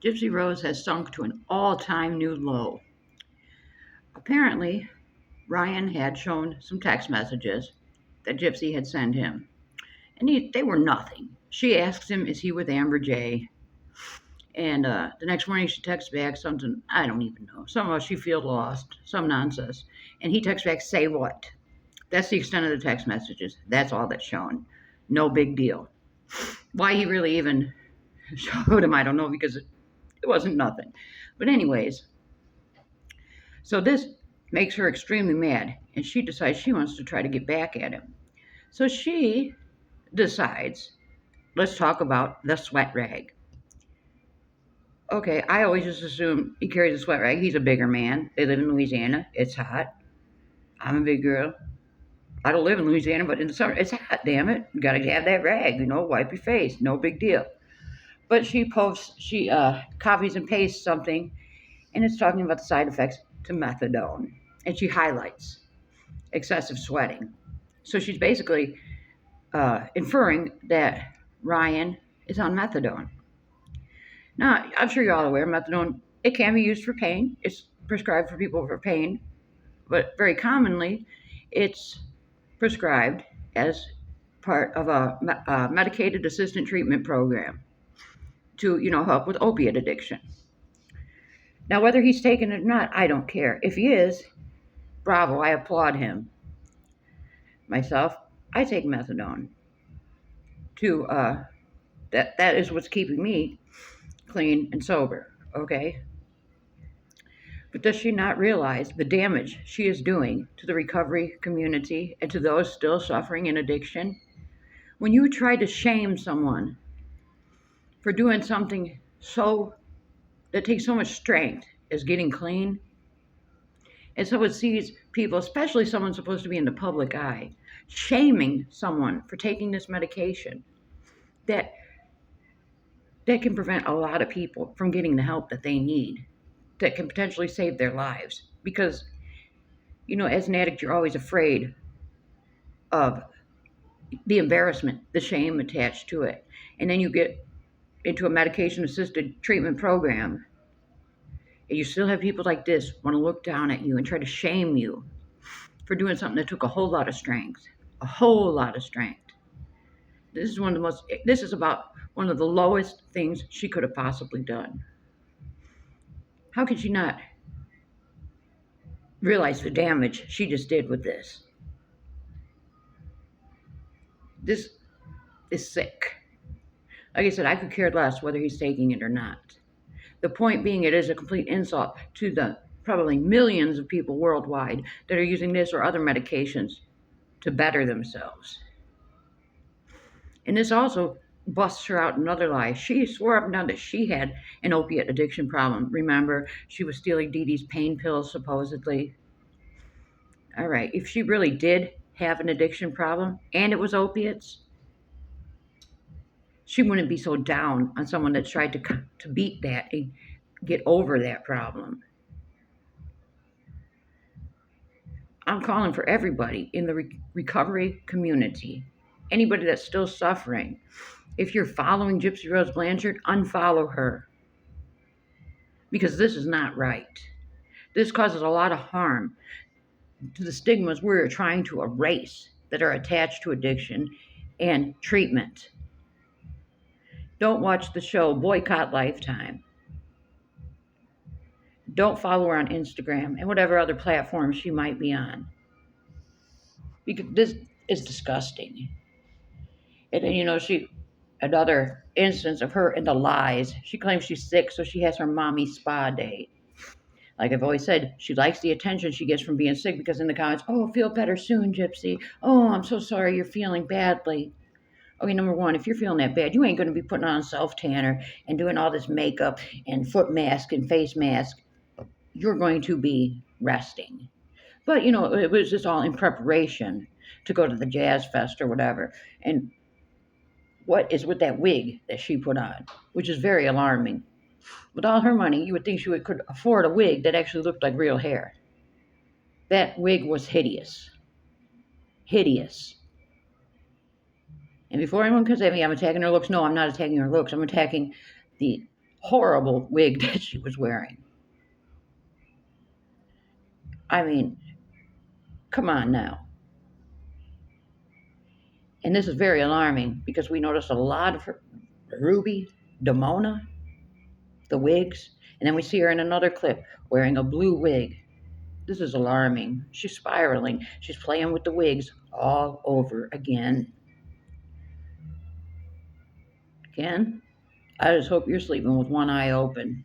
Gypsy Rose has sunk to an all-time new low. Apparently, Ryan had shown some text messages that Gypsy had sent him, and they were nothing. She asks him, "Is he with Amber J?" And the next morning she texts back something, I don't even know. Somehow she feels lost, some nonsense. And he texts back, "Say what?" That's the extent of the text messages. That's all that's shown. No big deal. Why he really even showed him, I don't know, because it wasn't nothing. But, anyways, so this makes her extremely mad, and she decides she wants to try to get back at him. So she decides, let's talk about the sweat rag. Okay, I always just assume he carries a sweat rag. He's a bigger man. They live in Louisiana. It's hot. I'm a big girl. I don't live in Louisiana, but in the summer, it's hot, damn it. You gotta have that rag, wipe your face. No big deal. But she copies and pastes something, and it's talking about the side effects to methadone. And she highlights excessive sweating. So she's basically inferring that Ryan is on methadone. Now, I'm sure you're all aware, methadone, it can be used for pain. It's prescribed for people for pain, but very commonly it's prescribed as part of a medicated assistant treatment program to, help with opiate addiction. Now, whether he's taken it or not, I don't care. If he is, bravo, I applaud him. Myself, I take methadone to that is what's keeping me clean and sober, okay? But does she not realize the damage she is doing to the recovery community and to those still suffering in addiction? When you try to shame someone for doing something so that takes so much strength as getting clean, and so it sees people, especially someone supposed to be in the public eye, shaming someone for taking this medication, that can prevent a lot of people from getting the help that they need, that can potentially save their lives. Because, as an addict, you're always afraid of the embarrassment, the shame attached to it. And then you get into a medication assisted treatment program, and you still have people like this want to look down at you and try to shame you for doing something that took a whole lot of strength. A whole lot of strength. This is about one of the lowest things she could have possibly done. How could she not realize the damage she just did with this? This is sick. Like I said, I could care less whether he's taking it or not. The point being, it is a complete insult to the probably millions of people worldwide that are using this or other medications to better themselves. And this also busts her out another lie. She swore up and down that she had an opiate addiction problem. Remember, she was stealing Dee Dee's pain pills, supposedly. All right, if she really did have an addiction problem and it was opiates, she wouldn't be so down on someone that's tried to beat that and get over that problem. I'm calling for everybody in the recovery community, anybody that's still suffering. If you're following Gypsy Rose Blanchard, unfollow her, because this is not right. This causes a lot of harm to the stigmas we're trying to erase that are attached to addiction and treatment. Don't watch the show Boycott Lifetime. Don't follow her on Instagram and whatever other platform she might be on, because this is disgusting. And then, another instance of her and the lies. She claims she's sick, so she has her mommy spa day. Like I've always said, she likes the attention she gets from being sick, because in the comments, "Oh, feel better soon, Gypsy. Oh, I'm so sorry you're feeling badly." Okay, number one, if you're feeling that bad, you ain't going to be putting on self-tanner and doing all this makeup and foot mask and face mask. You're going to be resting. But, it was just all in preparation to go to the Jazz Fest or whatever. And what is with that wig that she put on, which is very alarming. With all her money, you would think she could afford a wig that actually looked like real hair. That wig was hideous. Hideous. And before anyone comes at me, I'm attacking her looks. No, I'm not attacking her looks. I'm attacking the horrible wig that she was wearing. I mean, come on now. And this is very alarming because we noticed a lot of her, Ruby, Demona, the wigs, and then we see her in another clip wearing a blue wig. This is alarming. She's spiraling. She's playing with the wigs all over again. Ken, I just hope you're sleeping with one eye open.